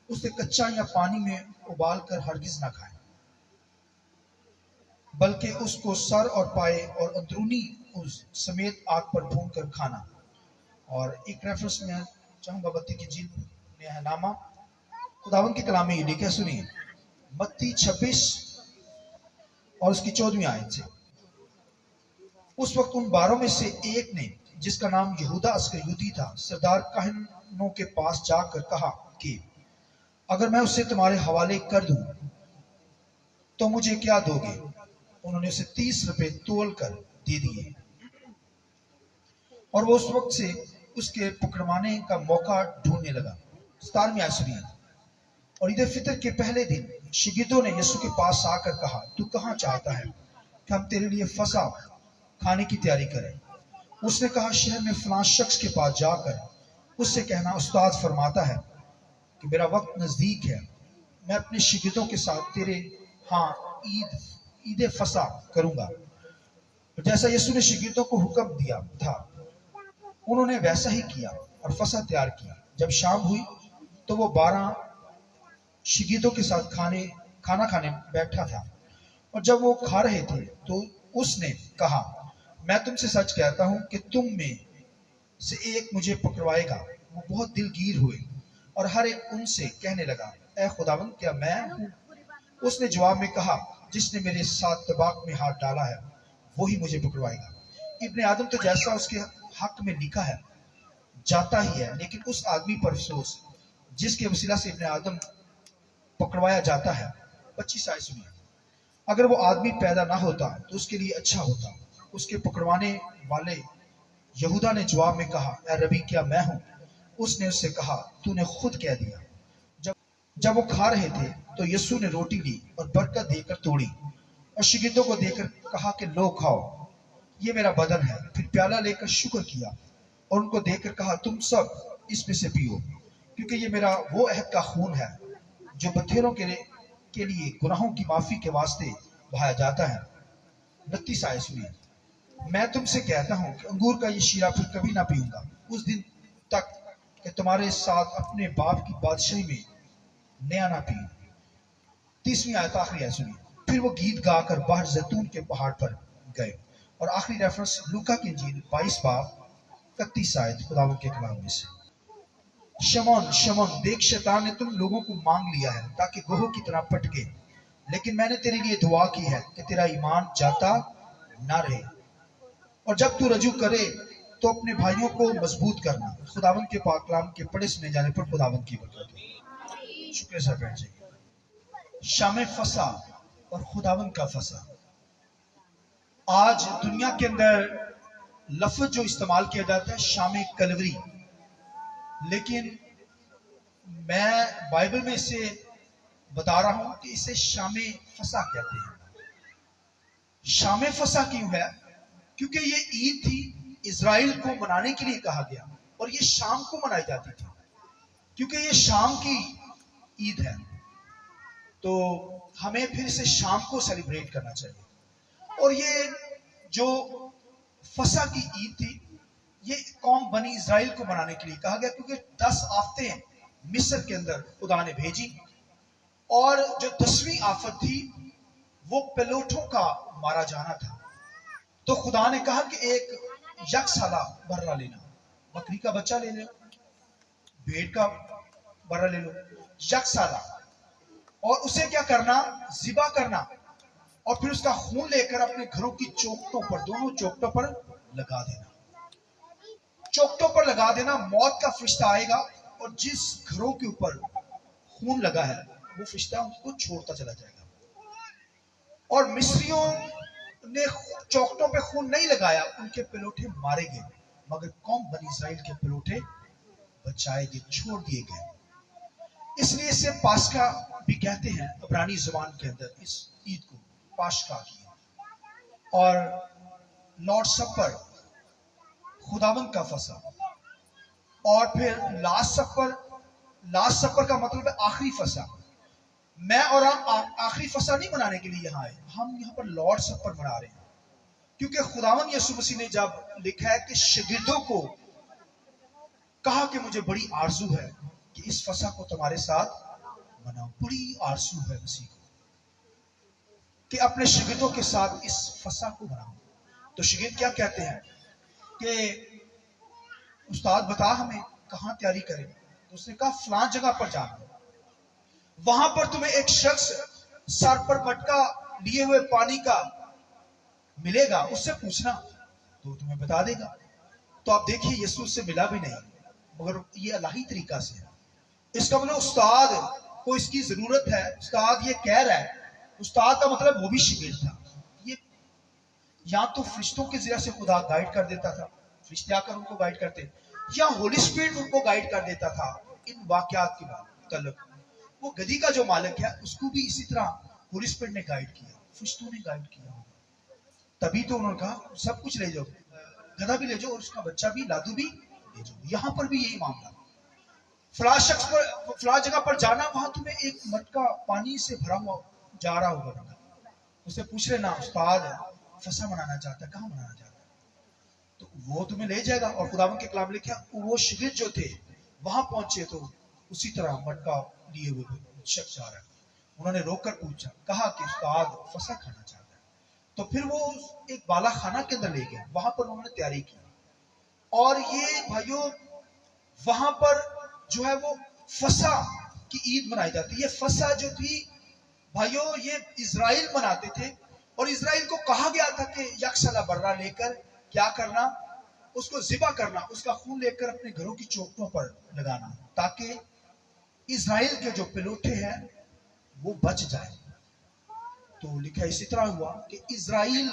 उसे कच्चा या पानी में उबाल कर हरगिज ना खाएं, बल्कि उसको सर और पाए और अंदरूनी उस समेत आग पर भून कर खाना। और एक रेफरेंस में चाहूंगा मत्ती की इंजील में है नामा, खुदावन की कलाम में ये लिखा, सुनिए मत्ती 26 और उसकी 14वीं आयत से। उस वक्त उन 12 में से एक ने, जिसका नाम यहूदा अस्करियोती था, सरदार काहनों के पास जाकर कहा कि अगर मैं उसे तुम्हारे हवाले कर दूं तो मुझे क्या दोगे? उन्होंने उसे 30 रुपए तोल कर दे दिए और वो उस वक्त से उसके पकड़वाने का मौका ढूंढने लगा। 17वीं आयत सुनिए। और ईद फितर के पहले दिन शिगिदों ने यीशु के पास आकर कहा, तू कहाँ चाहता है कि हम तेरे लिए फसा खाने की तैयारी करें? उसने कहा, शहर में फलां शख्स के पास जाकर उससे कहना, उस्ताद फरमाता है कि मेरा वक्त नजदीक है, मैं अपने शिगिदों के साथ तेरे हाँ ईद फसा करूंगा। जैसा यीशु ने शिगिदों को हुक्म दिया था, उन्होंने वैसा ही किया और फसा तैयार किया। जब शाम हुई तो वो 12 शिगिदों के साथ खाना खाने बैठा था, और जब वो खा रहे थे तो उसने कहा, मैं तुमसे सच कहता हूं कि तुम में से एक मुझे पकड़वाएगा। वो बहुत दिलगीर हुए और हर एक उनसे कहने लगा, ऐ खुदावंद, क्या मैं हूं? उसने जवाब में कहा, जिसने मेरे साथ तबाक में हाथ डाला है वही मुझे पकड़वाएगा। इब्ने आदम तो जैसा उसके हक में लिखा है जाता ही है, लेकिन उस आदमी पर अफसोस जिसके वसीला से इब्ने आदम पकड़वाया जाता है। 25 आयत सुनिए। अगर वो आदमी पैदा ना होता तो उसके लिए अच्छा होता। उसके पकड़वाने वाले यहूदा ने जवाब में कहा, ऐ रबी, क्या मैं हूं? उसने उससे कहा, तूने खुद कह दिया। जब वो खा रहे थे तो यीशु ने रोटी ली और बरकत देकर तोड़ी और शिगिदों को देकर कहा कि लो खाओ, ये मेरा बदन है। फिर प्याला लेकर शुक्र किया और उनको देकर कहा, तुम सब इसमें से पियो, क्योंकि ये मेरा वो अहद का खून है जो बथेरों के लिए गुनाहों की माफी के वास्ते बहाया जाता है। 32 आयत सुनिए। मैं तुमसे कहता हूं कि अंगूर का ये शीरा फिर कभी ना पीऊंगा उस दिन तक कि तुम्हारे साथ अपने बाप की बादशाही में नया ना पीऊं। 30वीं आयत आखिरी आयत सुनिए। फिर वो गीत गाकर बाहर जैतून के पहाड़ पर गए। और आखिरी रेफरेंस लूका की इंजील 22 बाब 31 आयत खुदावंद के कलाम में से। शमौन, शमौन, देख शैतान ने तुम लोगों को मांग लिया है ताकि गोह की तरह पटके, लेकिन मैंने तेरे लिए दुआ की है कि तेरा ईमान जाता ना रहे, और जब तू रजू करे तो अपने भाइयों को मजबूत करना। खुदावंद के पाक कलाम के पढ़े सुने जाने पर खुदावंद की बरकत हो। शुक्रिया सर, बैठ जाइए। शाम फसा और खुदावंद का फसा। आज दुनिया के अंदर लफ्ज जो इस्तेमाल किया जाता है शाम कलवरी, लेकिन मैं बाइबल में इसे बता रहा हूं कि इसे शाम फसा कहते हैं। शाम फसा क्यों है? क्योंकि ये ईद थी, इजराइल को मनाने के लिए कहा गया, और ये शाम को मनाई जाती थी क्योंकि ये शाम की ईद है। तो हमें फिर से शाम को सेलिब्रेट करना चाहिए। और ये जो फसा की ईद थी, ये कौम बनी इजराइल को मनाने के लिए कहा गया, क्योंकि 10 आफतें मिस्र के अंदर खुदा ने भेजी, और जो 10वीं आफत थी वो पेलोठों का मारा जाना था। तो खुदा ने कहा कि एक यकसाला बर्रा लेना, बकरी का बच्चा ले लो, भेड़ का बर्रा ले लो, यकसाला, और उसे क्या करना, ज़िबा करना, और फिर उसका खून लेकर अपने घरों की चौखटों पर, दोनों चौखटों पर लगा देना। चौखटों पर लगा देना, मौत का फरिश्ता आएगा और जिस घरों के ऊपर खून लगा है वो फरिश्ता उसको छोड़ता चला जाएगा। और मिस्रियों ने चौखटों पे खून नहीं लगाया, उनके पेलोठे मारे गए, मगर कौम बनी इस्राएल के पेलोठे बचाए गए, छोड़ दिए गए। इसलिए इसे पास्का भी कहते हैं इब्रानी जुबान के अंदर। इस ईद को पास्का की। और लॉर्ड सपर खुदावंद का फसा, और फिर लास्ट सपर का मतलब है आखिरी फसा। मैं और आप आखिरी फसा नहीं मनाने के लिए यहाँ आए, हम यहाँ पर लॉर्ड सपर मना रहे हैं, क्योंकि खुदावंद यीशु मसीह ने जब लिखा है कि शागिर्दों को कहा कि मुझे बड़ी आरजू है कि इस फसा को तुम्हारे साथ बनाऊं। बड़ी आरज़ू है मसीह को कि अपने शागिर्दों के साथ इस फसा को बनाऊं। तो शागिर्द क्या कहते हैं कि उस्ताद बता हमें कहाँ तैयारी करें। तो उसने कहा फलां जगह पर जाना, वहां पर तुम्हें एक शख्स सर पर मटका लिए हुए पानी का मिलेगा, उससे पूछना तो तुम्हें बता देगा। तो आप देखिए यीशु से मिला भी नहीं, मगर ये अलाही तरीका से है। इसका मतलब उस्ताद को इसकी जरूरत है, उस्ताद ये कह रहा है। उस्ताद का मतलब वो भी शागिर्द था। ये या तो फरिश्तों के जरिए से खुदा गाइड कर देता था, फरिश्ते आकर उनको गाइड करते, या होली स्पिरिट उनको गाइड कर देता था इन वाकयात के मतलब। वो गधी का जो मालिक है उसको भी इसी तरह होली स्पिरिट ने गाइड किया, फरिश्तों ने गाइड किया। तभी तो उन्होंने कहा सब कुछ ले जाओ, गधा भी ले जाओ और उसका बच्चा भी, लादू भी ले जाओ। यहां पर भी यही मामला, फला शख्स पर फला जगह पर जाना, वहां तुम्हें एक मटका पानी से भरा हुआ जा रहा होगा बंदा, उससे पूछ लेना उस्ताद फसा मनाना चाहता है, कहाँ मनाना चाहता है, तो वो तुम्हें ले जाएगा। और खुदावंद के कलाम लिखा वो शागिर्द जो थे वहां पहुंचे तो उसी तरह मटका लिए हुए शख्स जा रहा है। उन्होंने रोककर पूछा, कहा कि उस्ताद फसा खाना चाहता है। तो फिर वो एक बाला खाना के अंदर ले गया, वहां पर उन्होंने तैयारी की। और ये भाइयों वहां पर जो है वो फसा की ईद मनाई जाती है। ये फसा जो थी भाइयों ये इजराइल मनाते थे, और इजराइल को कहा गया था कि यकसला बर्रा लेकर क्या करना, उसको ज़िबा करना, उसका खून लेकर अपने घरों की चौखटों पर लगाना, ताकि इजराइल के जो पिलोठे हैं वो बच जाए। तो लिखा इसी तरह हुआ कि इजराइल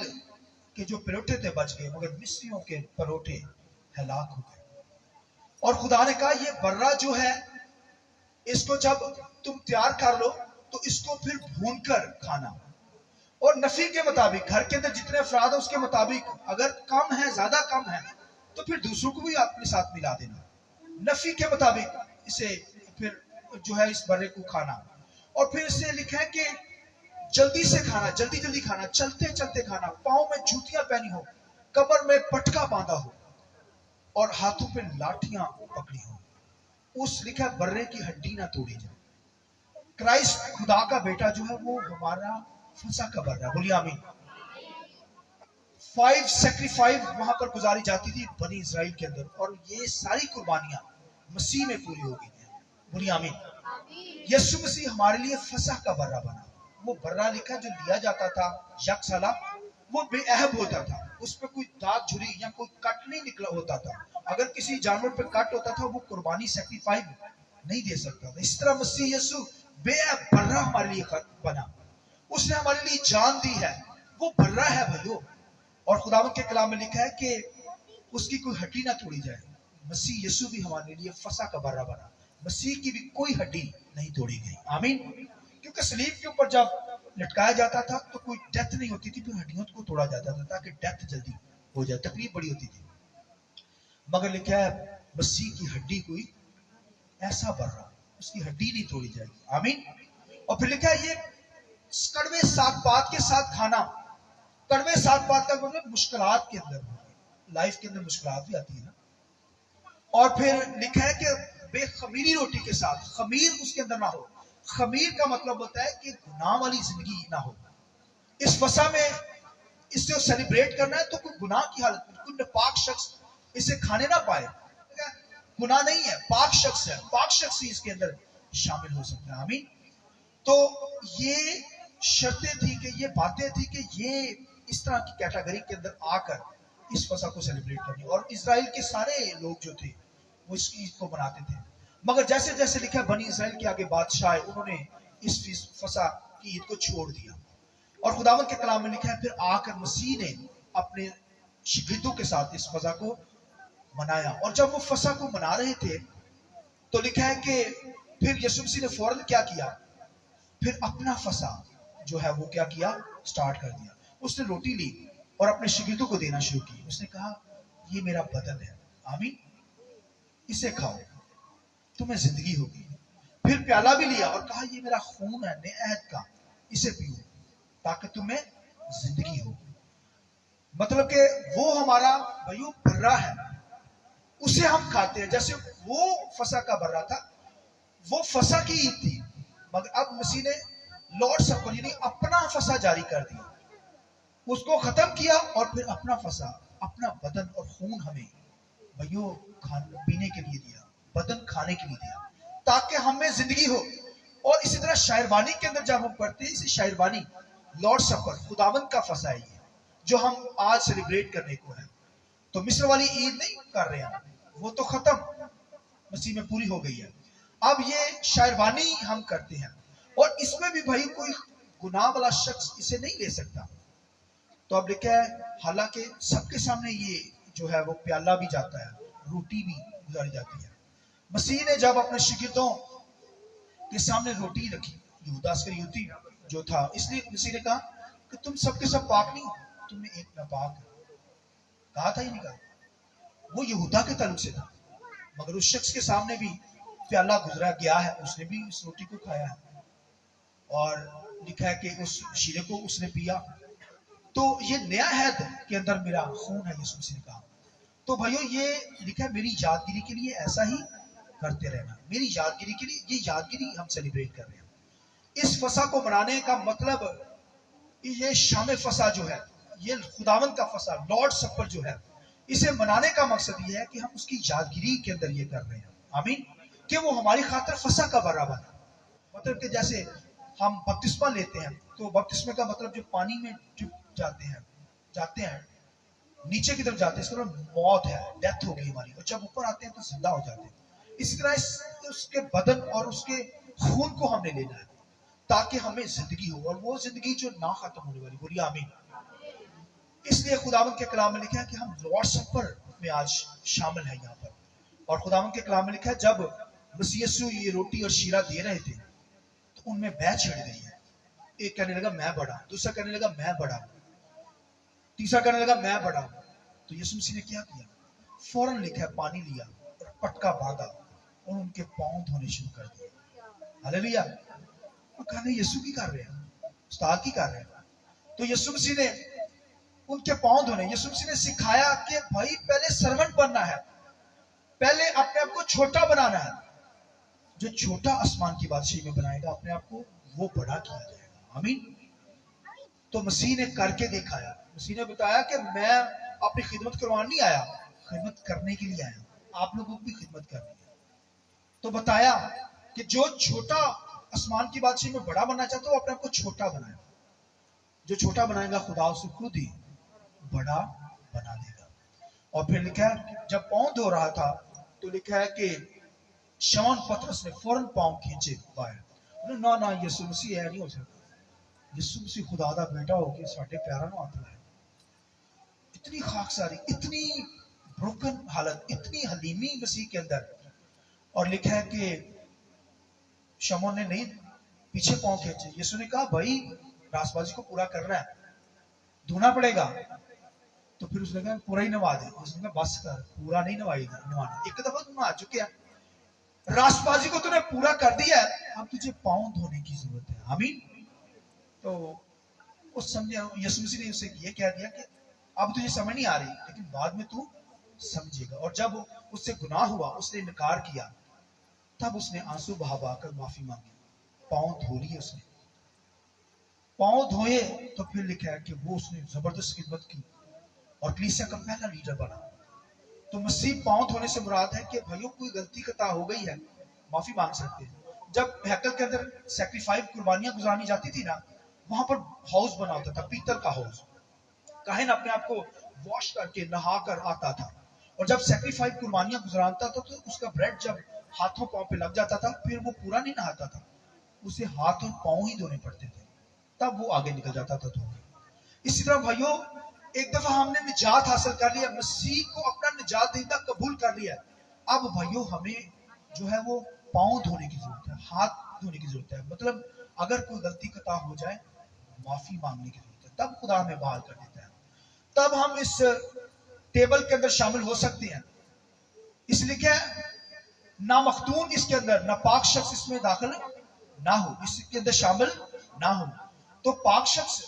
के जो पिलोठे थे बच गए, मगर मिस्रियों के पिलोठे हलाक हो गए। और खुदा ने कहा ये बर्रा जो है इसको जब तुम तैयार कर लो तो इसको फिर भून कर खाना, और नफी के मुताबिक घर के अंदर जितने अफराद है उसके मुताबिक, अगर कम है ज्यादा कम है तो फिर दूसरों को भी अपने साथ मिला देना। नफी के मुताबिक इसे फिर जो है इस बर्रे को खाना। और फिर इसे लिखा है कि जल्दी से खाना, जल्दी जल्दी खाना, चलते चलते खाना, पाँव में जूतियां पहनी हो, कमर में पटका बांधा हो और हाथों पे लाठियां पकड़ी हो। उस लिखा बर्रे की हड्डी ना तोड़ी जाए। क्राइस्ट खुदा का बेटा जो है वो हमारा फसा का बर्रा, बोलिए आमीन। 5 सैक्रिफाइस वहां पर गुजारी जाती थी बनी इजराइल के अंदर, और ये सारी कुर्बानियां मसीह में पूरी हो गई हैं, बोलिए आमीन। यीशु मसीह हमारे लिए फसा का बर्रा बना। वो बर्रा लिखा जो लिया जाता था यकसला, वो बेअहब होता था, उस पर कोई दाग झुरी या कोई कट नहीं निकला होता था। अगर किसी जानवर पे कट होता था वो कुर्बानी सैक्रिफाइस नहीं दे सकता था। इस तरह मसीह यीशु बेअहब बर्रा हमारे लिए बना, उसने हमारे लिए जान दी है, वो बर्रा है भाइयों। और खुदावंद के कलाम में लिखा है कि उसकी कोई हड्डी ना तोड़ी जाए। मसीह यीशु भी हमारे लिए फसा का बर्रा बना, मसीह की भी कोई हड्डी नहीं तोड़ी गई, आमीन। क्योंकि सलीब के ऊपर जब लटकाया जाता था तो कोई डेथ नहीं होती थी, फिर हड्डियों को तोड़ा जाता था ताकि डेथ जल्दी हो जाए, तकलीफ बड़ी होती थी। मगर लिखा है मसीह की हड्डी कोई ऐसा बर्रा, उसकी हड्डी नहीं तोड़ी जाएगी, आमीन। और फिर लिखा है ये कड़वे साग पात के साथ खाना। कड़वे साग पात का मतलब मुश्किलात के अंदर, लाइफ के अंदर मुश्किलात भी आती है ना। और फिर लिखा है कि बेखमीरी रोटी के साथ, खमीर उसके अंदर ना हो। खमीर का मतलब होता है कि गुनाह वाली जिंदगी ना हो। इस फसा में इससे सेलिब्रेट करना है तो कोई गुनाह की हालत में, कोई नापाक शख्स इसे खाने ना पाए। गुनाह नहीं है, पाक शख्स है, पाक शख्स ही इसके अंदर शामिल हो सकता है, आमीन। तो ये शर्तें थी कि ये बातें थी कि ये इस तरह की कैटेगरी के अंदर आकर इस फसा को सेलिब्रेट करनी। और इजराइल के सारे लोग जो थे वो इस ईद को मनाते थे। मगर जैसे जैसे लिखा है बनी इजराइल के आगे बादशाह आए, उन्होंने इस फसा की ईद को छोड़ दिया। और खुदावंद के कलाम में लिखा है फिर आकर मसीह ने अपने शागिर्दों के साथ इस फसा को मनाया। और जब वो फसा को मना रहे थे तो लिखा है कि फिर यीशु मसीह ने फौरन क्या किया, फिर अपना फसा जो है वो क्या किया, स्टार्ट कर दिया। उसने रोटी ली और अपने शागिर्दों को देना शुरू की। उसने कहा ये मेरा बदन है, आमीन, इसे खाओ तुम्हें जिंदगी होगी। फिर प्याला भी लिया और कहा ये मेरा खून है नए अहद का, इसे पियो ताकि तुम्हें जिंदगी हो। मतलब कि वो हमारा भाइयों बर्रा है, उसे हम खाते हैं। जैसे वो फसा का बर्रा था, वो फसा की ईद थी, मगर अब मसीह ने लॉर्ड सपर यानी अपना फसा जारी कर दिया, उसको खत्म किया और फिर अपना फसा, अपना बदन और खून हमें भाइयों खाने पीने के लिए दिया, बदन खाने के लिए दिया, ताकि हमें जिंदगी हो। और इसी तरह शायरबानी के अंदर जब हम पढ़ते हैं, इसी शायरबानी लॉर्ड सपर खुदावंद का फसा है ये, जो हम आज सेलिब्रेट करने को है। तो मिस्र वाली ईद नहीं कर रहे हैं, वो तो खत्म मसीह में पूरी हो गई है। अब ये शायरबानी हम करते हैं, और इसमें भी भाई कोई गुनाह वाला शख्स इसे नहीं ले सकता। तो अब लिखा है, हालांकि सबके सामने ये जो है वो प्याला भी जाता है, रोटी भी गुजारी जाती है। मसीह ने जब अपने शागिर्दों के सामने रोटी रखी, यहूदा इस्करियोती जो था, इसलिए मसीह ने कहा कि तुम सबके सब पाक नहीं, तुमने एक नापाक कहा था ही नहीं कहा, वो यहूदा के ताल्लुक से था। मगर उस शख्स के सामने भी प्याला गुजरा गया है, उसने भी उस रोटी को खाया है, और लिखा है कि उस शीरे को उसने पिया। तो ये नया हैद के अंदर मेरा खून है, यीशु मसीह ने कहा। तो भाइयों ये लिखा है मेरी यादगिरी के लिए ऐसा ही करते रहना, मेरी यादगिरी के लिए, ये यादगिरी हम सेलिब्रेट कर रहे हैं। इस फसा को मनाने का मतलब, ये शाम फसा जो है, ये खुदावंद का फसा, लॉर्ड सपर जो है, इसे मनाने का मकसद ये है कि हम उसकी यादगिरी के अंदर ये कर रहे हैं, आमीन, कि वो हमारी खातिर फसा का बराबर है। मतलब कि जैसे हम बपतिस्मा लेते हैं, तो बपतिस्मे का मतलब जो पानी में जाते हैं नीचे की तरफ जाते हैं, इसका मतलब मौत है, डेथ हो गई हमारी, और जब ऊपर आते हैं तो जिंदा हो जाते हैं। इसी तरह उसके बदन और उसके खून को हमने लेना है, ताकि हमें जिंदगी हो, और वो जिंदगी जो ना खत्म होने वाली, बोलिए आमीन। इसलिए खुदावंद के कलाम में लिखा है कि हम लॉर्ड सपर में आज शामिल हैं यहाँ पर। और खुदावंद के कलाम में लिखा है, जब मसीह यीशु ये रोटी और शीरा दे रहे थे तो उनमें बह छिड़ गई है। एक कहने लगा मैं बड़ा, दूसरा कहने लगा मैं बड़ा, तीसरा कहने लगा मैं बड़ा। तो यीशु मसीह ने क्या किया, फौरन लिखा है पानी लिया और पटका बांधा और उनके पांव धोने शुरू कर दिए। हालेलुया। वो कहने यीशु की कर रहे हैं, उस्ताद की कर रहे हैं। तो यीशु मसीह ने उनके पांव धोने, यीशु मसीह ने सिखाया कि भाई पहले सर्वेंट बनना है, पहले अपने आप को छोटा बनाना है। जो छोटा आसमान की बादशाही में बनाएगा अपने आप को, वो बड़ा किया जाएगा, आमीन। तो मसीह ने करके दिखाया, मसीह ने बताया कि मैं अपनी खिदमत करवाने नहीं आया, खिदमत करने के लिए आया, आप लोगों की भी खिदमत करनी है। तो बताया कि जो छोटा आसमान की बादशाही में बड़ा बनना चाहता है, वो अपने आप को छोटा बनाए। जो छोटा बनाएगा खुदा उसे खुद ही बड़ा बना देगा। और फिर लिखा है, जब पांव धो रहा था तो लिखा है कि शमौन पतरस ने फौरन पांव खींचे बाहर। ना ना यीशु मसीह है नहीं हो सकता, यीशु मसीह खुदा दा बेटा होके साडे पैरां नूं हाथ लाया। इतनी खाकसारी, इतनी ब्रोकन हालत, इतनी हलीमी मसीह के अंदर। और लिखा है कि शमौन ने नहीं पीछे पांव खींचे। यीशु ने कहा भाई रासबाजी को पूरा करना है, धोना पड़ेगा। तो फिर उसने कहा पूरा ही नवा दे। उसने कहा बस कर, पूरा नहीं नवाना, एक दफा तू नहा चुके हैं, रासबाजी को तूने पूरा कर दिया है, अब तुझे पांव धोने की जरूरत है, आमीन। तो उस समझे यीशु मसीह ने उसे ये कह दिया कि अब तुझे समझ नहीं आ रही, लेकिन बाद में तू समझेगा। और जब उससे गुनाह हुआ, उसने इनकार किया, तब उसने आंसू बहा कर माफी मांगी, पांव धो लिए उसने। पांव धोए तो फिर लिखा है कि वो उसने जबरदस्त खिदमत की और कलीसिया का पहला लीडर बना। तो मसीह पांव धोने से मुराद है कि भाइयों कोई गलती खता हो गई है, माफी मांग सकते हैं। जब हैकल के अंदर सैक्रिफाइस कुर्बानियां गुजारनी जाती थी ना, वहां पर हाउस बना होता था, पीतल का हाउस। काहिन अपने आप को वॉश करके नहा कर आता था, और जब सैक्रिफाइस कुर्बानियां गुजराता था तो उसका ब्रेड जब हाथों पांव पे लग जाता था, फिर वो पूरा नहीं नहाता था, उसे हाथ और पांव ही धोने पड़ते थे, तब वो आगे निकल जाता था धो। इसी तरह भाइयों एक दफा हमने निजात हासिल कर लिया, मसीह को अपना निजात देता कबूल कर लिया, अब भाइयों हमें जो है वो पांव धोने की जरूरत है, हाथ धोने की जरूरत है। मतलब अगर कोई गलती खता हो जाए, माफी मांगने की जरूरत है, तब खुदा हमें बहाल कर देता है, तब हम इस टेबल के अंदर शामिल हो सकते हैं। इसलिए क्या ना मखतून इसके अंदर, ना पाक शख्स इसमें दाखिल ना हो, इसके अंदर शामिल ना हो। तो पाक शख्स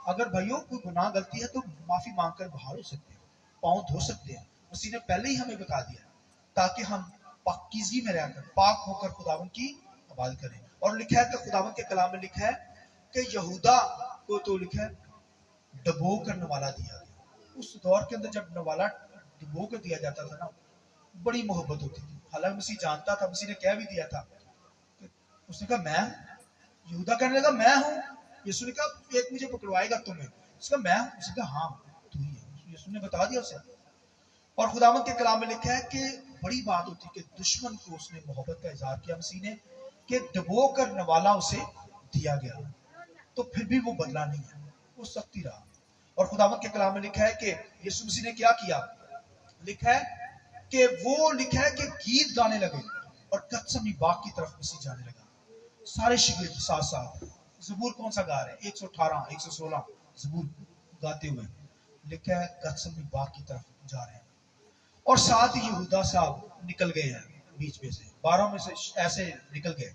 अगर भाइयों कोई गुनाह गलती है तो माफी मांगकर बाहर हो सकते हैं, पांव धो सकते हैं। उसी ने पहले ही हमें बता दिया, ताकि हम पाकीज़गी में रहकर, पाक होकर खुदावन की आबाद करें। और लिखा है कि खुदावंद के कलाम में लिखा है कि यहूदा को तो लिखा है डबो कर नवाला दिया गया। उस दौर के अंदर जब नवाला डबो कर दिया जाता था ना, बड़ी मोहब्बत होती थी। हालांकि मसीह जानता था, मसीह ने कह भी दिया था, उसने कहा मैं, यहूदा कहने लगा मैं हूं। यीशु ने कहा एक मुझे पकड़वाएगा तुम्हें, उसका मैं हूं। उसने कहा हाँ तू ही है। यीशु ने बता दिया उसे। और खुदावंद के कलाम में लिखा है कि बड़ी बात होती कि दुश्मन को उसने मोहब्बत का इजहार किया मसीह ने, कि डबो कर नवाला उसे दिया गया, तो फिर भी वो बदला नहीं है, वो सख्ती रहा। और खुदावंद के कलाम में लिखा है कि यीशु मसीह ने क्या किया, लिखा है कि वो लिखा है कि गीत गाने लगे और गत्समनी बाग की तरफ मसीह जाने लगा। सारे शिगिर्द साथ साथ ज़बूर कौन सा गा रहे हैं, 118 116 ज़बूर गाते हुए लिखा है गत्समनी बाग की तरफ जा रहे हैं। और साथ ही यहूदा साहब निकल गए हैं बीच में से, 12 में से ऐसे निकल गए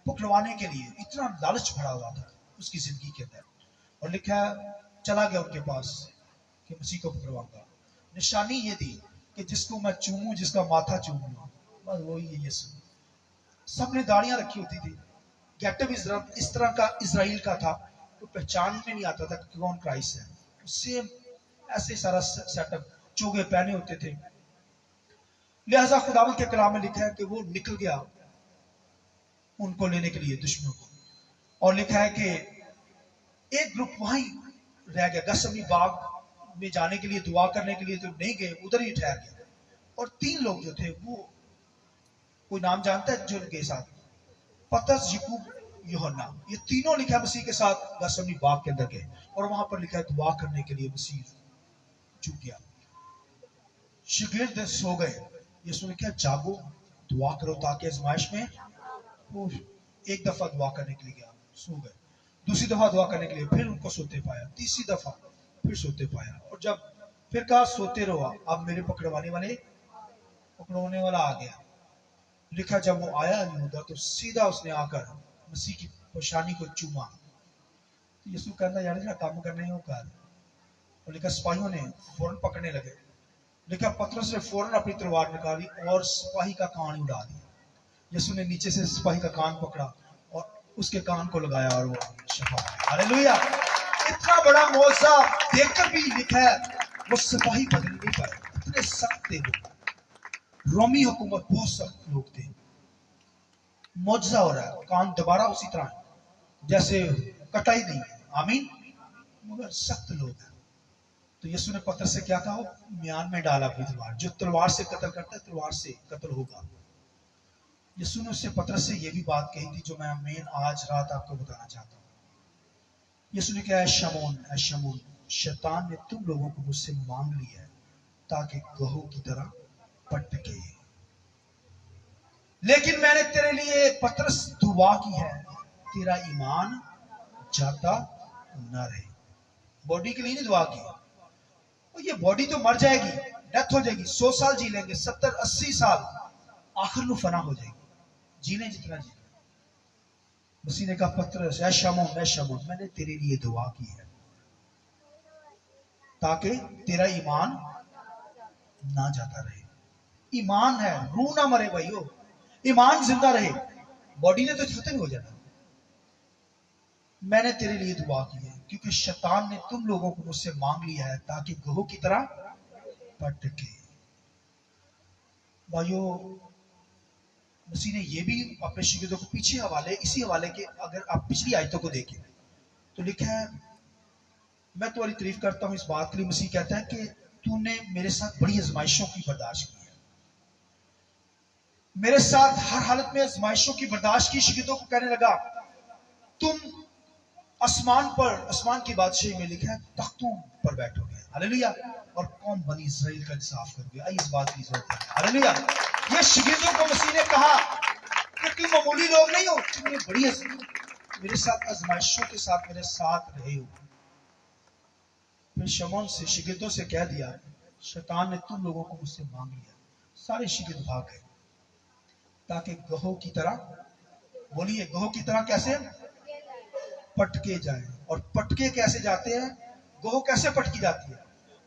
पकड़वाने के लिए। इतना लालच भरा हुआ था उसकी जिंदगी के अंदर। और लिखा है चला गया उनके पास कि मसीह को पकड़वाऊंगा। निशानी ये थी कि जिसको मैं चूमूं, जिसका माथा चूम लूं, बस वही है यीशु। सबने दाढ़ियां रखी होती थी, गेटअप इस तरह का इजराइल का था, तो पहचान में नहीं आता था कि कौन क्राइस्ट है। सेम ऐसे सारा सेटअप, चोगे पहने होते थे। लिहाजा खुदावंद के कलाम में लिखा है कि वो निकल गया उनको लेने के लिए, दुश्मनों को। और लिखा है कि एक ग्रुप वहीं रह गया, गत्समनी बाग में जाने के लिए, दुआ करने के लिए तो नहीं गए, उधर ही ठहर गए। और 3 लोग जो थे, वो कोई नाम जानता है जो उनके साथ, पतरस, याकूब, यूहन्ना, ये तीनों लिखा है मसीह के साथ गत्समनी बाग के अंदर गए। और वहां पर लिखा है दुआ करने के लिए मसीह चुप गया। शिगिर्द सो गए। यीशु ने क्या, जागो, दुआ करो ताकि आजमाइश में। वो एक दफा दुआ करने के लिए गया, सो गए। दूसरी दफा दुआ करने के लिए फिर उनको सोते पाया, तीसरी दफा फिर सोते पाया। और जब फिर कहा सोते रहो, अब मेरे पकड़वाने वाला आ गया। लिखा जब वो आया यहूदा, तो सीधा उसने आकर मसीह की पेशानी को चूमा। तो यीशु कहता यार ना काम करने हो कर। और लिखा सिपाहियों ने फौरन पकड़ने लगे। लिखा पतरस ने फौरन अपनी तलवार निकाली और सिपाही का कान उड़ा दिया। यीशु ने नीचे से सिपाही का कान पकड़ा और उसके कान को लगाया और वो शफा। हालेलुया। इतना बड़ा मौजज़ा देखकर भी लिखा है वो सिपाही बदल नहीं पाए, इतने सख्त थे वो। रोमी हुकूमत बहुत सख्त लोग थे। मौजज़ा हो रहा है, कान दोबारा उसी तरह जैसे कटा ही नहीं है, आमीन, मगर सख्त लोग हैं। तो यीशु ने पतरस से क्या कहा, म्यान में डाला अपनी तलवार। जो तलवार से कत्ल करता है तलवार से कत्ल होगा। यीशु ने उससे पतरस से ये भी बात कही थी जो मैं आज रात आपको बताना चाहता हूँ। यीशु ने कहा, शमौन शमौन, शैतान ने तुम लोगों को मुझसे मांग लिया है ताकि गहू की तरह पटके, लेकिन मैंने तेरे लिए पतरस दुआ की है, तेरा ईमान जाता न रहे। बॉडी के लिए नहीं दुआ की, ये बॉडी तो मर जाएगी, डेथ हो जाएगी, 100 साल जी लेंगे, 70-80 साल, आखिर में फना हो जाएगी, जीने जितना जी। मसीह ने कहा पतरस ऐ शमौन, मैंने तेरे लिए दुआ की है ताकि तेरा ईमान ना जाता रहे। ईमान है, रूह ना मरे भाइयों, ईमान जिंदा रहे, बॉडी ने तो खत्म हो जाना। मैंने तेरे लिए दुआ की है क्योंकि शैतान ने तुम लोगों को मुझसे मांग लिया है ताकि गहू की तरह पटके। भाइयों, मसीह ने यह भी अपने शिगिर्दों को पीछे हवाले, इसी हवाले के, अगर आप पिछली आयतों को देखें तो लिखा है, मैं तुम्हारी तारीफ करता हूं इस बात के लिए। मसीह कहता है कि तूने मेरे साथ बड़ी आजमाइशों की बर्दाश्त की है, मेरे साथ हर हालत में आजमाइशों की बर्दाश्त की। शिगिर्दों को कहने लगा तुम आसमान की बादशाही में लिखा है तख्तों पर बैठोगे, हालेलुया, और कौम बनी इस्राएल का इंसाफ करोगे। आई इस बात की जरूरत है, हालेलुया। ये शिगिर्दों को मसीह ने कहा कि तुम मामूली लोग नहीं हो, तुमने बड़ी मेरे साथ आजमाइशों के साथ मेरे साथ रहे हो। फिर शमौन से शिगिर्दों से कह दिया, शैतान ने तुम लोगों को मुझसे मांग लिया। सारे शिगिर्द भाग गए ताकि गहू की तरह, बोलिए गहू की तरह कैसे पटके जाए। और पटके कैसे जाते हैं, गहू कैसे पटकी जाती है,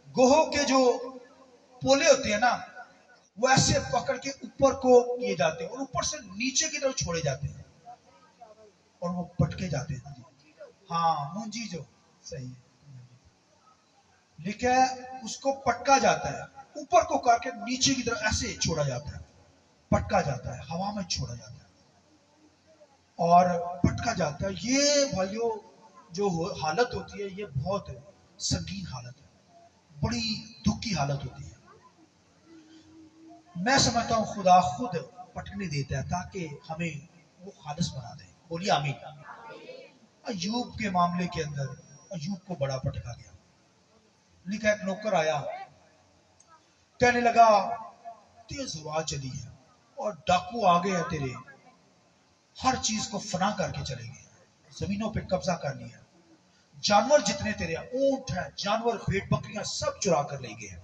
गहू के जो पोले होते हैं ना, वो ऐसे पकड़ के ऊपर को किए जाते हैं और ऊपर से नीचे की तरफ छोड़े जाते हैं। اور وہ پٹکے جاتے تھے. ہاں مونجی جو صحیح ہے لکھا ہے اس کو پٹکا جاتا ہے, اوپر کو کر کے نیچے کی طرف ایسے چھوڑا جاتا ہے, پٹکا جاتا ہے, ہوا میں چھوڑا جاتا ہے اور پٹکا جاتا ہے. یہ بھائیوں جو حالت ہوتی ہے یہ بہت سنگین حالت ہے, بڑی دکھ کی حالت ہوتی ہے. میں سمجھتا ہوں خدا خود پٹکنے دیتا ہے تاکہ ہمیں وہ خالص بنا دے. بولیے آمین. ایوب کے معاملے کے اندر ایوب کو بڑا پٹکا گیا. لکھا ایک نوکر آیا, کہنے لگا تیز ہوا چلی ہے اور ڈاکو آ گئے ہیں تیرے, ہر چیز کو فنا کر کے چلے گئے, زمینوں پہ قبضہ کر لیا, جانور جتنے تیرے اونٹ ہیں, جانور بھیڑ بکریاں سب چرا کر لے گئے.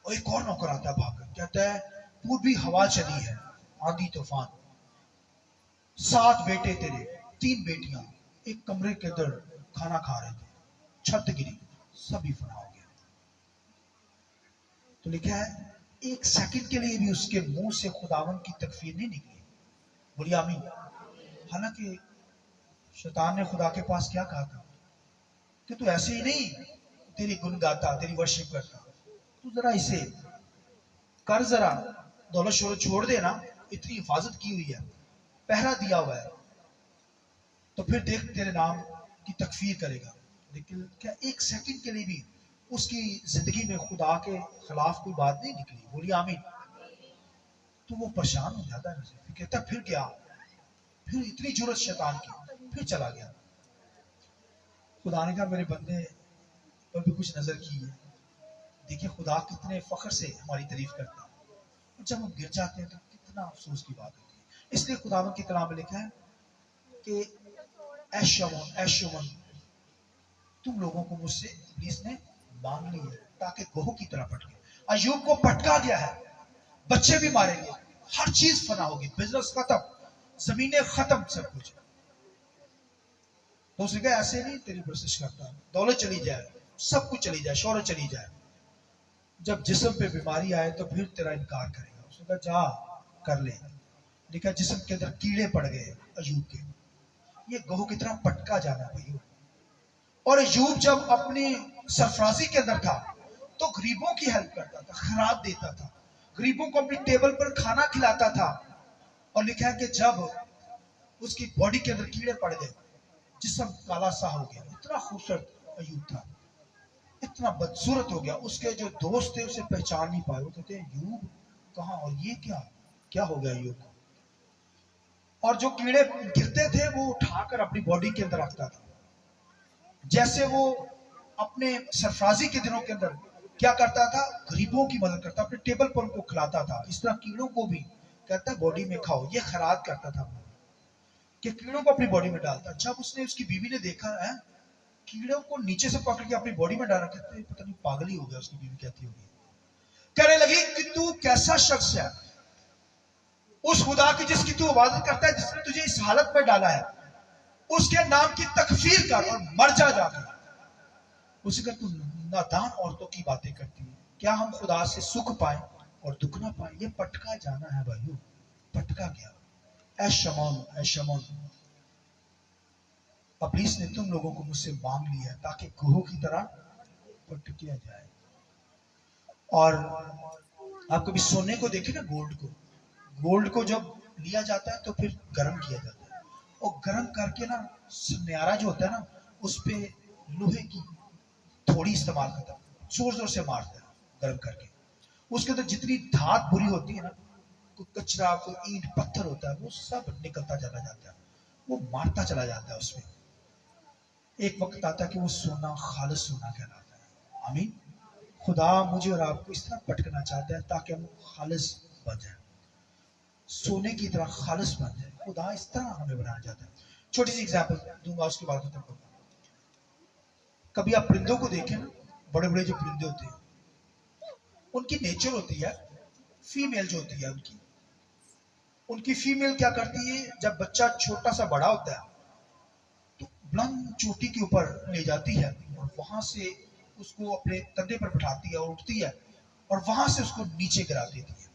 اور ایک اور نوکر آتا ہے بھاگ کر, کہتا ہے پوربی ہوا چلی ہے, آندھی طوفان, 7 بیٹے تیرے, 3 بیٹیاں ایک کمرے کے اندر کھانا کھا رہے تھے, چھت گری, سبھی فنا ہو گیا. تو لکھا ہے ایک سیکنڈ کے لیے بھی اس کے منہ سے خداوند کی تکفیر نہیں نکلی. بولیے آمین. حالانکہ شیطان نے خدا کے پاس کیا کہا تھا کہ تو ایسے ہی نہیں تیری گن گاتا, تیری ورشپ کرتا, تو ذرا اسے کر, ذرا دولت شہرت چھوڑ دے نا, اتنی حفاظت کی ہوئی ہے, پہرا دیا ہوا ہے, تو پھر دیکھ تیرے نام کی تکفیر کرے گا. لیکن کیا ایک سیکنڈ کے لیے بھی اس کی زندگی میں خدا کے خلاف کوئی بات نہیں نکلی. بولیے آمین. تو وہ پریشان ہو جاتا ہے, پھر کہتا پھر کیا, پھر اتنی جرت شیطان کی, پھر چلا گیا. خدا نے کہا میرے بندے پر بھی کچھ نظر کی ہے. دیکھیں خدا کتنے فخر سے ہماری تعریف کرتا ہے, اور جب ہم گر جاتے ہیں تو کتنا افسوس کی بات ہوتی ہے. اس لیے خداوند کی کلام میں لکھا ہے کہ اے شمعون, اے شمعون, تم لوگوں کو مجھ سے ابلیس نے مانگ لی ہے تاکہ گوہ کی طرح پٹکے. ایوب کو پٹکا گیا ہے, بچے بھی مارے گئے, ہر چیز فنا ہوگی, بزنس ختم, زمینیں ختم, سب کچھ. تو اس نے کہا ایسے نہیں تیری پرستش کرتا, دولت چلی جائے, سب کچھ چلی جائے, شہرت چلی جائے, جب جسم پہ بیماری آئے تو پھر تیرا انکار کرے گا. اس نے کہا جا کر لے. لکھا جسم کے اندر کیڑے پڑ گئے ایوب کے. یہ گوہ کی طرح پٹکا جانا بھائیو. اور ایوب جب اپنی سرفرازی کے اندر تھا تو غریبوں کی ہیلپ کرتا تھا, خیرات دیتا تھا, غریبوں کو اپنی ٹیبل پر کھانا کھلاتا تھا. اور لکھا ہے کہ جب اس کی باڈی کے اندر کیڑے پڑ گئے, جسم کالا سا ہو گیا. اتنا خوبصورت ایوب تھا, اتنا بدصورت ہو گیا, اس کے جو دوست تھے اسے پہچان نہیں پائے. وہ کہتے ہیں ایوب کہاں, اور یہ کیا ہو گیا ایوب کو. اور جو کیڑے گرتے تھے وہ اٹھا کر اپنی باڈی کے اندر رکھتا تھا. جیسے وہ اپنے سرفرازی کے دنوں کے اندر کیا کرتا تھا, غریبوں کی مدد کرتا, اپنے ٹیبل پر ان کو کھلاتا تھا. اس طرح کیڑوں کو بھی کہتا ہے باڈی میں کھاؤ. یہ خیرات کرتا تھا کہ کیڑوں کو اپنی باڈی میں ڈالتا. جب اس نے, اس کی بیوی نے دیکھا ہے کیڑوں کو نیچے سے پکڑ کے اپنی باڈی میں ڈالا, کہتے ہیں پتہ نہیں پاگل ہی ہو گیا. اس کی بیوی کہتی ہوگی, کہنے لگی کہ تو کیسا شخص ہے, اس خدا کی جس کی تو عبادت کرتا ہے, جس نے تجھے اس حالت میں ڈالا ہے, اس کے نام کی تکفیر کر اور مر جا کر. اسی کا تو نادان عورتوں کی باتیں کرتی ہے. کیا ہم خدا سے سکھ پائیں اور دکھ نہ پائیں؟ یہ پٹکا جانا ہے بھائیو, پٹکا گیا. اے شمعون, اے شمعون, ابلیس نے تم لوگوں کو مجھ سے مانگ لیا تاکہ گوہ کی طرح پٹکیا جائے. اور آپ کبھی سونے کو دیکھیں نا, گولڈ کو جب لیا جاتا ہے تو پھر گرم کیا جاتا ہے, اور گرم کر کے نا سنیارا جو ہوتا ہے نا اس پہ لوہے کی تھوڑی استعمال کرتا ہے, زور زور سے مارتا ہے گرم کر کے. اس کے اندر جتنی دھات بری ہوتی ہے نا, کوئی کچرا, کوئی اینٹ پتھر ہوتا ہے, وہ سب نکلتا چلا جاتا ہے, وہ مارتا چلا جاتا ہے اس میں. ایک وقت آتا ہے کہ وہ سونا خالص سونا کہلاتا ہے. آمین. خدا مجھے اور آپ کو اس طرح پٹکنا چاہتا ہے تاکہ ہم خالص بن جائیں, سونے کی طرح خالص بن جائے. خدا اس طرح ہمیں بنانا چاہتا ہے. چھوٹی سی ایگزامپل دوں گا, اس کے بعد ختم کروں گا. کبھی آپ پرندوں کو دیکھیں نا, بڑے بڑے جو پرندے ہوتے ہیں ان کی نیچر ہوتی ہے, فیمیل جو ہوتی ہے ان کی فیمیل کیا کرتی ہے, جب بچہ چھوٹا سا بڑا ہوتا ہے تو بلند چوٹی کے اوپر لے جاتی ہے اور وہاں سے اس کو اپنے کندھے پر بٹھاتی ہے اور اٹھتی ہے اور وہاں سے اس کو نیچے گرا دیتی ہے.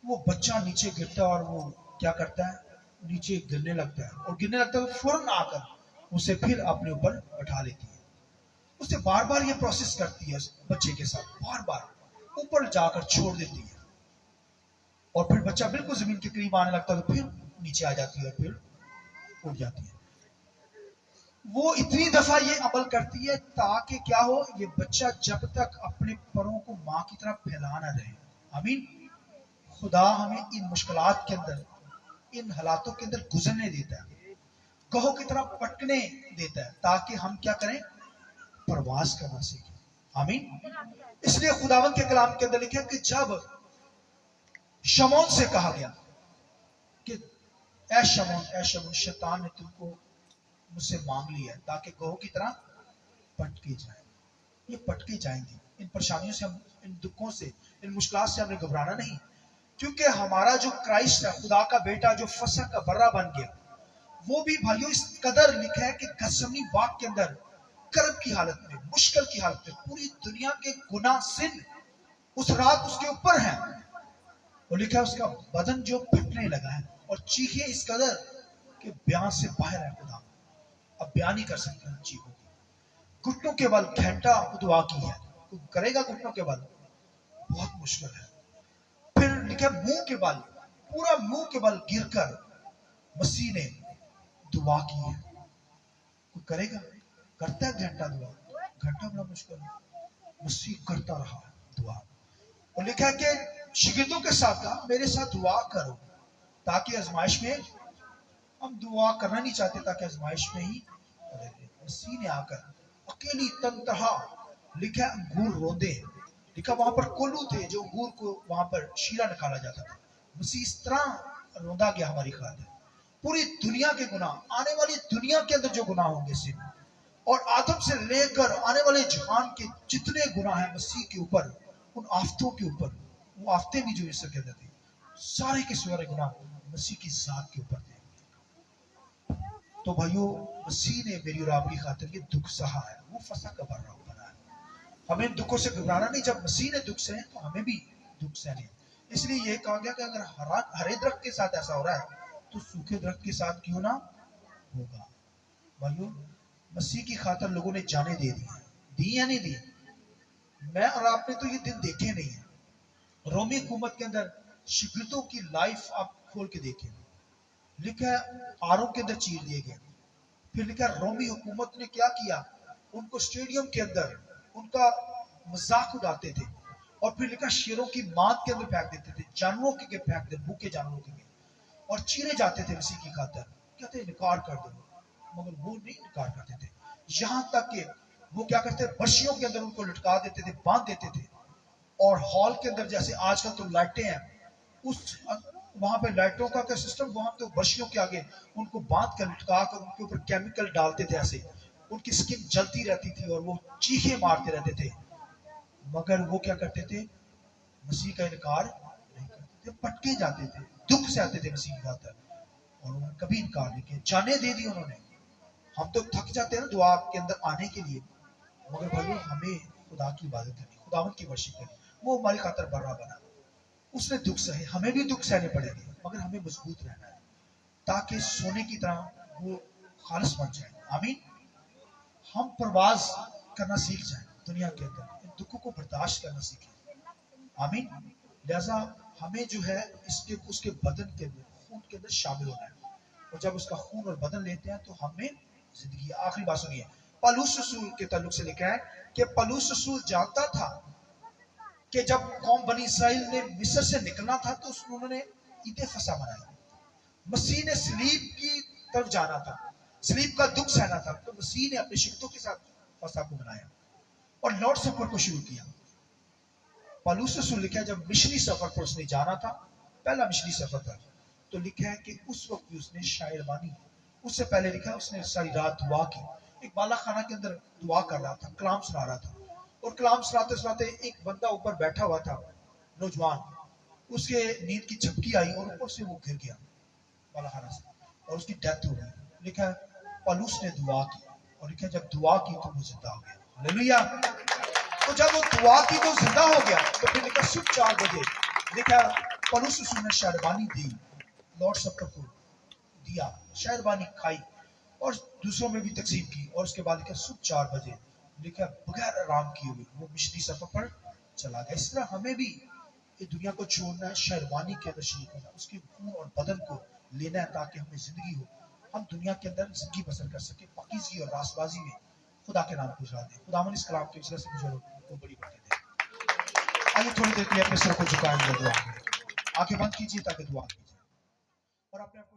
وہ بچہ نیچے گرتا ہے اور وہ کیا کرتا ہے, नीचे गिरने लगता है और गिरने लगता है तो फौरन आकर उसे फिर अपने ऊपर बैठा लेती है। उसे बार बार ये प्रोसेस करती है बच्चे के साथ, बार बार ऊपर जाकर छोड़ देती है और फिर बच्चा बिल्कुल जमीन के करीब आने लगता है तो फिर नीचे आ जाती है और फिर उठ जाती है। वो इतनी दफा ये अमल करती है ताकि क्या हो, ये बच्चा जब तक अपने परों को माँ की तरफ फैला ना रहे। आमीन। खुदा हमें इन मुश्किलात के अंदर, इन हालातों के अंदर गुजरने देता है, कहो की तरह पटकने देता है ताकि हम क्या करें, प्रवास करना सीखें। आमीन। इसलिए खुदावन के कलाम के अंदर लिखे कि जब शमौन से कहा गया कि ऐ शमौन, शैतान ने तुमको मुझसे मांग लिया है ताकि गौ की तरह पटके जाए। ये पटके जाएंगे, इन परेशानियों से हम, इन दुखों से, इन मुश्किलात से हमने घबराना नहीं, क्योंकि हमारा जो क्राइस्ट है, खुदा का बेटा जो फसह का बर्रा बन गया, वो भी भाइयों इस कदर लिखा है कि गसमनी बाग के अंदर कर्ब की हालत में, मुश्किल की हालत में, पूरी दुनिया के गुनाह सिन उस रात उसके ऊपर है। वो लिखा है उसका बदन जो फटने लगा है और चीखे इस कदर कि बयान से बाहर है। खुदा अब बयान नहीं कर सकते उन चीखों की। घुटनों के बल घंटा दुआ की है, तो करेगा घुटनों के बल, बहुत मुश्किल है। फिर लिखा मुंह के बल, पूरा मुंह के बल गिरकर मसीह ने दुआ की है। कोई करेगा, करता है घंटा दुआ, घंटा बड़ा मुश्किल है, मसीह करता रहा दुआ। और लिखा है कि शिगिर्दों के साथ कहा मेरे साथ दुआ करो ताकि आजमाइश में, हम दुआ करना नहीं चाहते ताकि आजमाइश में ही मसीह ने आकर अकेली तनतहा, लिखा अंगूर रोंदे, लिखा वहां पर कोल्हू थे जो अंगूर को वहां पर शीरा निकाला जाता था, मसीह इस तरह रोंदा गया हमारी खातिर। पूरी दुनिया के गुनाह, आने वाली दुनिया के अंदर जो गुनाह होंगे सिर्फ, और आदम से लेकर आने वाले जहान के जितने गुनाह हैं मसीह के ऊपर, उन आफतों के ऊपर, वो आफतें भी जो इससे कहते थे, सारे के सारे गुनाह मसीह की जात के ऊपर थे। तो भाइयों, मसीह ने मेरी और आपकी खातिर ये दुख सहा है, वो फसह का बर्रा बना है। हमें दुखों से घबराना नहीं, जब मसीह ने दुख सहे तो हमें भी दुख सहने। इसलिए ये कहा गया कि अगर हरे दरख्त के साथ ऐसा हो रहा है तो सूखे दरख्त के साथ क्यों ना होगा। भाइयों, मसीह की खातिर लोगों ने जाने दे दी या नहीं दी? मैं और आपने तो ये दिन देखे नहीं है। रोमी हुकूमत के अंदर शिगिर्दों की लाइफ आप खोल के देखें, लिखा है आरों के अंदर चीर दिए गए। फिर लिखा है रोमी हुकूमत ने क्या किया, उनको स्टेडियम के अंदर उनका मजाक उड़ाते थे, और फिर लिखा शेरों की मांद के अंदर फेंक देते थे, जानवरों के फेंक देते, भूखे जानवरों के, और चीरे जाते थे मसीह की खातिर। कहते इनकार कर दो, मगर वो नहीं इनकार करते थे। यहां तक कि वो क्या करते, बर्शियों के अंदर उनको लटका देते थे, बांध देते थे, और हॉल के अंदर जैसे आजकल तो लाइटें हैं, उस वहां पे लाइटों का क्या सिस्टम, वहां तो बर्शियों के आगे उनको बांध कर लटका कर उनके ऊपर केमिकल डालते थे, ऐसे उनकी स्किन जलती रहती थी और वो चीखे मारते रहते थे, मगर वो क्या करते थे, मसीह का इनकार नहीं करते थे, पटके जाते थे, दुख से आते थे मसीह की खातिर, और उन्होंने कभी इनकार नहीं किया, जाने दे दी उन्होंने। हम तो थक जाते हैं ना दुआ के अंदर आने के लिए, मगर भाइयों हमें खुदा की इबादत करनी, खुदावंद की वर्शिप करनी, वो हमारी खातिर बर्रा बना, उसने दुख सहे, हमें भी दुख सहने पड़ेंगे, मगर हमें मजबूत रहना है ताकि सोने की तरह वो खालिस बन जाए। आमीन। हम परवाज करना सीख जाए दुनिया के अंदर, इन दुखों को बर्दाश्त करना सीखें। आमीन। लिहाजा हमें जो है इसके उसके बदन के अंदर, खून के अंदर शामिल होना है, और जब उसका खून और बदन लेते हैं तो हमें जिंदगी। आखिरी बात सुनिए, पौलुस रसूल के ताल्लुक से लिखा है कि पौलुस रसूल जानता था कि जब कौम बनी इसराइल ने मिस्र से निकलना था तो उन्होंने ईद फसह मनाया। मसीह ने सलीब की तरफ जाना था, सलीब का दुख सहना था, तो मसीह ने अपने शिगिर्दों के साथ फसह को मनाया और लॉर्ड सफर को शुरू किया। पौलुस रसूल लिखा है जब मिशनरी सफर पर उसने जाना था, पहला मिशनरी सफर था, तो लिखा है कि उस वक्त भी उसने शायरबानी, उससे पहले लिखा है उसने सारी रात दुआ की, एक बाला खाना के अंदर दुआ कर रहा था, कलाम सुना रहा था, और कलाम सुनाते सुनाते एक बंदा ऊपर बैठा हुआ था, नौजवान, उसके नींद की झपकी आई और ऊपर से वो गिर गया बाला खाना से और उसकी डेथ हो गई। लिखा है पौलुस ने दुआ की, और लिखा है जब दुआ की तो वो जिंदा हो गया। हालेलुया। तो जब वो दुआ की तो जिंदा हो गया, तो फिर लिखा सुबह 4 बजे लिखा पौलुस ने शायरबानी दी, लॉर्ड सफर को دیا, شہربانی کھائی اور دوسروں میں بھی تقسیم کی, اور اس کے بعد لکھا صبح 4 بجے لکھا بغیر آرام کیے ہوئے وہ مشری سفر پر چلا گیا. اس طرح ہمیں بھی یہ دنیا کو چھوڑنا ہے, شہربانی کے اندر شریک ہونا, اس کے خون اور بدن کو لینا ہے تاکہ ہمیں زندگی ہو, ہم دنیا کے اندر زندگی بسر کر سکیں پاکیزگی اور راست بازی میں خدا کے نام کو اجلا دیں. خداوند اس کلام کے وسیلے سے مجھے کو بڑی برکت دے. آئیے تھوڑی دیر کے لیے اپنے سر کو جھکائیں گے, دعا کریں, آنکھیں بند کیجیے تاکہ دعا کیجیے اور اپنے آپ کو